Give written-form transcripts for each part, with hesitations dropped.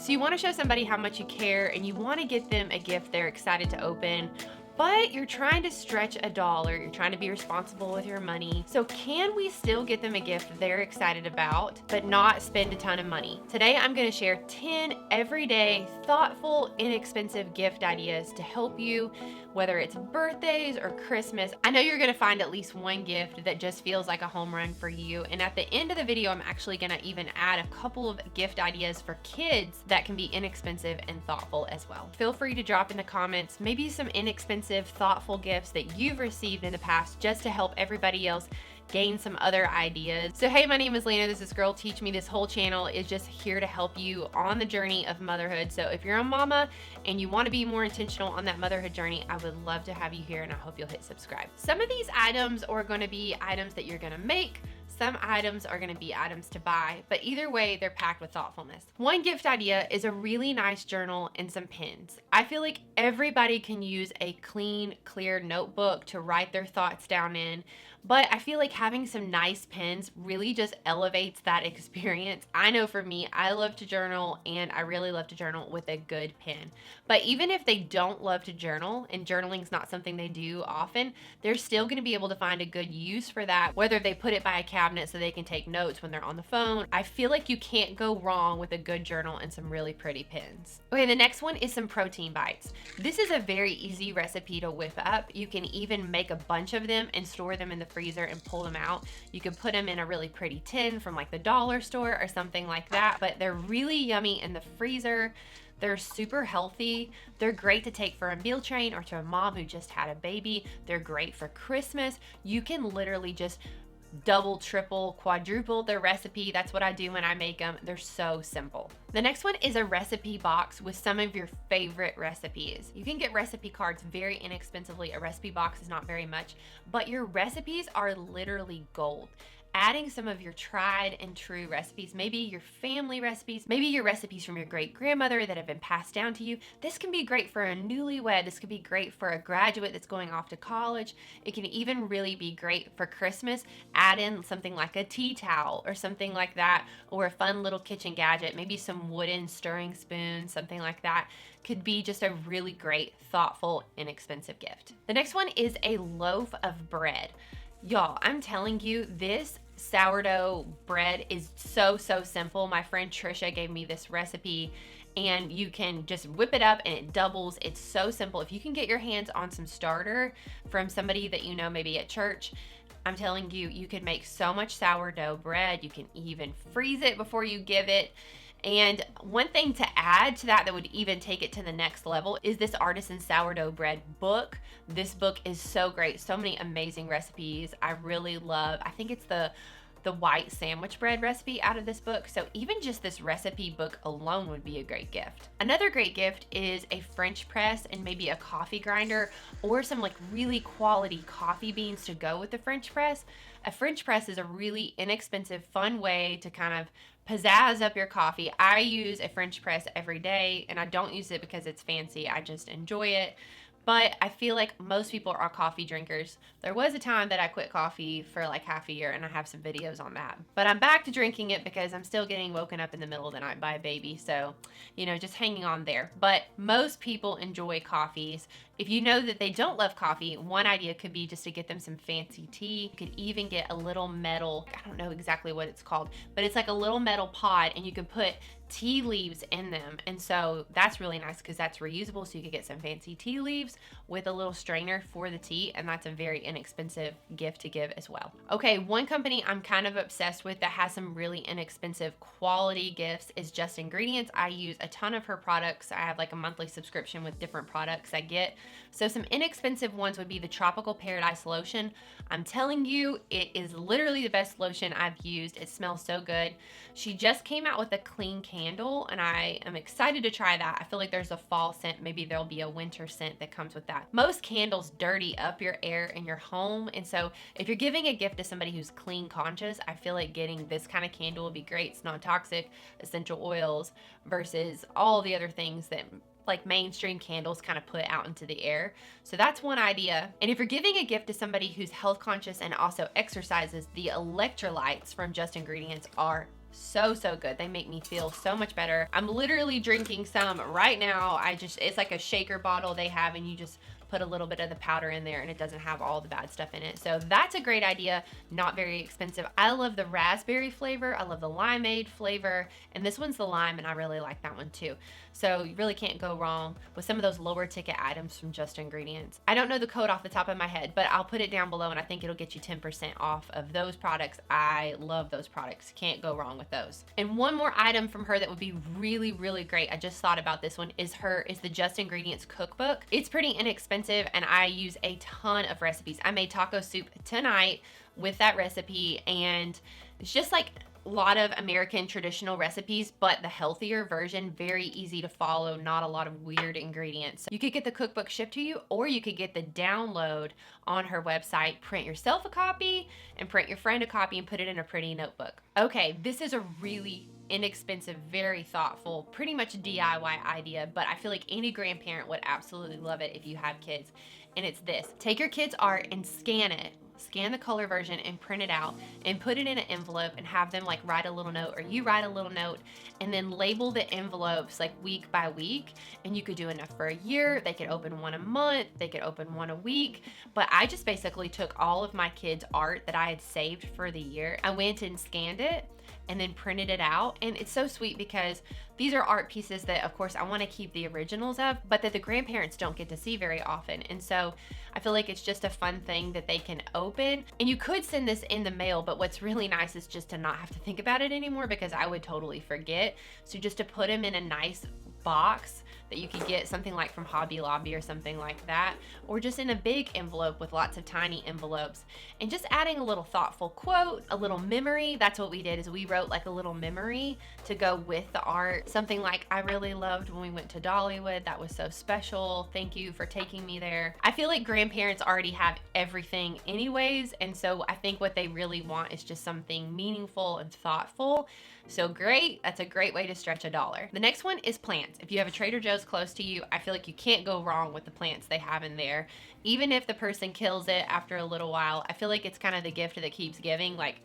So you want to show somebody how much you care and you want to get them a gift they're excited to open, but you're trying to stretch a dollar. You're trying to be responsible with your money. So can we still get them a gift they're excited about, but not spend a ton of money? Today, I'm going to share 10 everyday, thoughtful, inexpensive gift ideas to help you, whether it's birthdays or Christmas. I know you're going to find at least one gift that just feels like a home run for you. And at the end of the video, I'm actually going to even add a couple of gift ideas for kids that can be inexpensive and thoughtful as well. Feel free to drop in the comments maybe some inexpensive, thoughtful gifts that you've received in the past just to help everybody else gain some other ideas. So hey, my name is Lena. This is Girl Teach Me. This whole channel is just here to help you on the journey of motherhood. So if you're a mama and you want to be more intentional on that motherhood journey, I would love to have you here, and I hope you'll hit subscribe. Some of these items are going to be items that you're going to make. Some items are going to be items to buy, but either way, they're packed with thoughtfulness. One gift idea is a really nice journal and some pens. I feel like everybody can use a clean, clear notebook to write their thoughts down in, but I feel like having some nice pens really just elevates that experience. I know for me, I love to journal, and I really love to journal with a good pen. But even if they don't love to journal, and journaling is not something they do often, they're still going to be able to find a good use for that, whether they put it by a cabinet so they can take notes when they're on the phone. I feel like you can't go wrong with a good journal and some really pretty pens. Okay, the next one is some protein bites. This is a very easy recipe to whip up. You can even make a bunch of them and store them in the freezer and pull them out. You could put them in a really pretty tin from like the dollar store or something like that, but they're really yummy in the freezer. They're super healthy. They're great to take for a meal train or to a mom who just had a baby. They're great for Christmas. You can literally just double, triple, quadruple their recipe. That's what I do when I make them. They're so simple. The next one is a recipe box with some of your favorite recipes. You can get recipe cards very inexpensively. A recipe box is not very much, but your recipes are literally gold. Adding some of your tried and true recipes, maybe your family recipes, maybe your recipes from your great grandmother that have been passed down to you. This can be great for a newlywed. This could be great for a graduate that's going off to college. It can even really be great for Christmas. Add in something like a tea towel or something like that, or a fun little kitchen gadget, maybe some wooden stirring spoon, something like that. Could be just a really great, thoughtful, inexpensive gift. The next one is a loaf of bread. Y'all, I'm telling you, this sourdough bread is so simple. My friend Trisha gave me this recipe, and you can just whip it up and it doubles. It's so simple. If you can get your hands on some starter from somebody that you know, maybe at church, I'm telling you, you can make so much sourdough bread. You can even freeze it before you give it. And one thing to add to that would even take it to the next level is this artisan sourdough bread book. This book is so great. So many amazing recipes. I really love, I think it's the white sandwich bread recipe out of this book. So even just this recipe book alone would be a great gift. Another great gift is a French press and maybe a coffee grinder or some like really quality coffee beans to go with the French press. A French press is a really inexpensive, fun way to kind of pizzazz up your coffee. I use a French press every day, and I don't use it because it's fancy. I just enjoy it. But I feel like most people are coffee drinkers. There was a time that I quit coffee for like half a year, and I have some videos on that. But I'm back to drinking it because I'm still getting woken up in the middle of the night by a baby. So, you know, just hanging on there. But most people enjoy coffees. If you know that they don't love coffee, one idea could be just to get them some fancy tea. You could even get a little metal, I don't know exactly what it's called, but it's like a little metal pot, and you can put tea leaves in them. And so that's really nice because that's reusable. So you could get some fancy tea leaves with a little strainer for the tea, and that's a very inexpensive gift to give as well. Okay, one company I'm kind of obsessed with that has some really inexpensive quality gifts is Just Ingredients. I use a ton of her products. I have like a monthly subscription with different products I get. So some inexpensive ones would be the Tropical Paradise lotion. I'm telling you, it is literally the best lotion I've used. It smells so good. She just came out with a clean candle, and I am excited to try that. I feel like there's a fall scent. Maybe there'll be a winter scent that comes with that. Most candles dirty up your air in your home, and so if you're giving a gift to somebody who's clean conscious, I feel like getting this kind of candle would be great. It's non-toxic, essential oils versus all the other things that like mainstream candles kind of put out into the air. So that's one idea. And if you're giving a gift to somebody who's health conscious and also exercises, the Electrolytes from Just Ingredients are So good. They make me feel so much better. I'm literally drinking some right now. It's like a shaker bottle they have, and you just put a little bit of the powder in there and it doesn't have all the bad stuff in it. So that's a great idea, not very expensive. I love the raspberry flavor, I love the limeade flavor, and this one's the lime, and I really like that one too. So you really can't go wrong with some of those lower ticket items from Just Ingredients. I don't know the code off the top of my head, but I'll put it down below, and I think it'll get you 10% off of those products. I love those products. Can't go wrong with those. And one more item from her that would be really, really great, I just thought about this one, is the Just Ingredients Cookbook. It's pretty inexpensive, and I use a ton of recipes. I made taco soup tonight with that recipe, and it's just like a lot of American traditional recipes, but the healthier version, very easy to follow, not a lot of weird ingredients. You could get the cookbook shipped to you, or you could get the download on her website, print yourself a copy and print your friend a copy and put it in a pretty notebook. Okay, this is a really inexpensive, very thoughtful, pretty much DIY idea, but I feel like any grandparent would absolutely love it if you have kids. And it's this: take your kids' art and scan it. Scan the color version and print it out and put it in an envelope and have them like write a little note, or you write a little note, and then label the envelopes like week by week. And you could do enough for a year. They could open one a month, they could open one a week. But I just basically took all of my kids' art that I had saved for the year. I went and scanned it and then printed it out. And it's so sweet because these are art pieces that, of course, I want to keep the originals of, but that the grandparents don't get to see very often. And so I feel like it's just a fun thing that they can open. And you could send this in the mail, but what's really nice is just to not have to think about it anymore, because I would totally forget. So just to put them in a nice box that you could get something like from Hobby Lobby or something like that, or just in a big envelope with lots of tiny envelopes, and just adding a little thoughtful quote, a little memory. That's what we did, is we wrote like a little memory to go with the art. Something like, I really loved when we went to Dollywood. That was so special. Thank you for taking me there. I feel like grandparents already have everything anyways, and so I think what they really want is just something meaningful and thoughtful. So great, that's a great way to stretch $1. The next one is plants. If you have a Trader Joe's close to you, I feel like you can't go wrong with the plants they have in there. Even if the person kills it after a little while, I feel like it's kind of the gift that keeps giving. Like,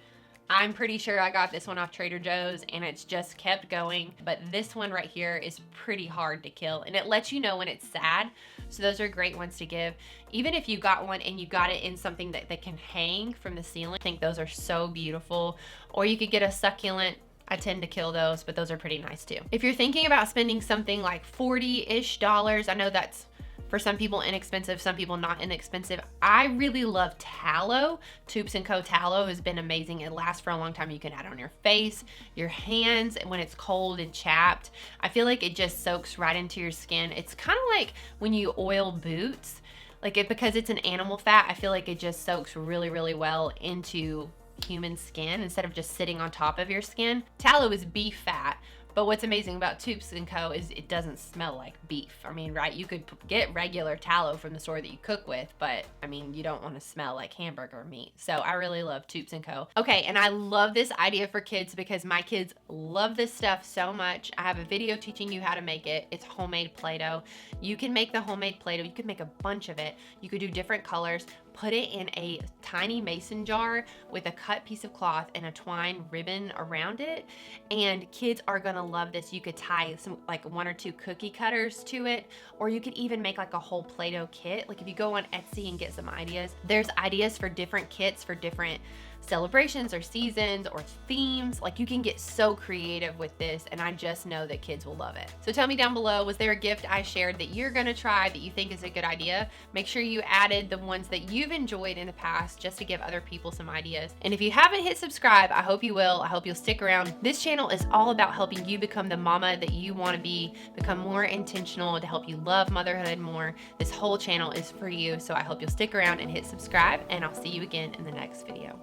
I'm pretty sure I got this one off Trader Joe's and it's just kept going. But this one right here is pretty hard to kill, and it lets you know when it's sad. So those are great ones to give. Even if you got one and you got it in something that can hang from the ceiling, I think those are so beautiful. Or you could get a succulent. I tend to kill those, but those are pretty nice too. If you're thinking about spending something like $40-ish, I know that's for some people inexpensive, some people not inexpensive. I really love tallow. Toups & Co. tallow has been amazing. It lasts for a long time. You can add it on your face, your hands, and when it's cold and chapped. I feel like it just soaks right into your skin. It's kind of like when you oil boots. Because it's an animal fat, I feel like it just soaks really, really well into human skin instead of just sitting on top of your skin. Tallow is beef fat, but what's amazing about Toups & Co. is it doesn't smell like beef. I mean, right, you could get regular tallow from the store that you cook with, but I mean, you don't want to smell like hamburger meat. So I really love Toups & Co. Okay, and I love this idea for kids because my kids love this stuff so much. I have a video teaching you how to make it. It's homemade Play-Doh. You can make the homemade Play-Doh. You can make a bunch of it. You could do different colors. Put it in a tiny mason jar with a cut piece of cloth and a twine ribbon around it, and kids are gonna love this. You could tie some like 1 or 2 cookie cutters to it, or you could even make like a whole Play-Doh kit. Like if you go on Etsy and get some ideas, there's ideas for different kits for different celebrations or seasons or themes. Like you can get so creative with this, and I just know that kids will love it. So tell me down below, was there a gift I shared that you're gonna try that you think is a good idea? Make sure you added the ones that you've enjoyed in the past just to give other people some ideas. And if you haven't hit subscribe, I hope you will. I hope you'll stick around. This channel is all about helping you become the mama that you want to be, become more intentional, to help you love motherhood more. This whole channel is for you, so I hope you'll stick around and hit subscribe, and I'll see you again in the next video.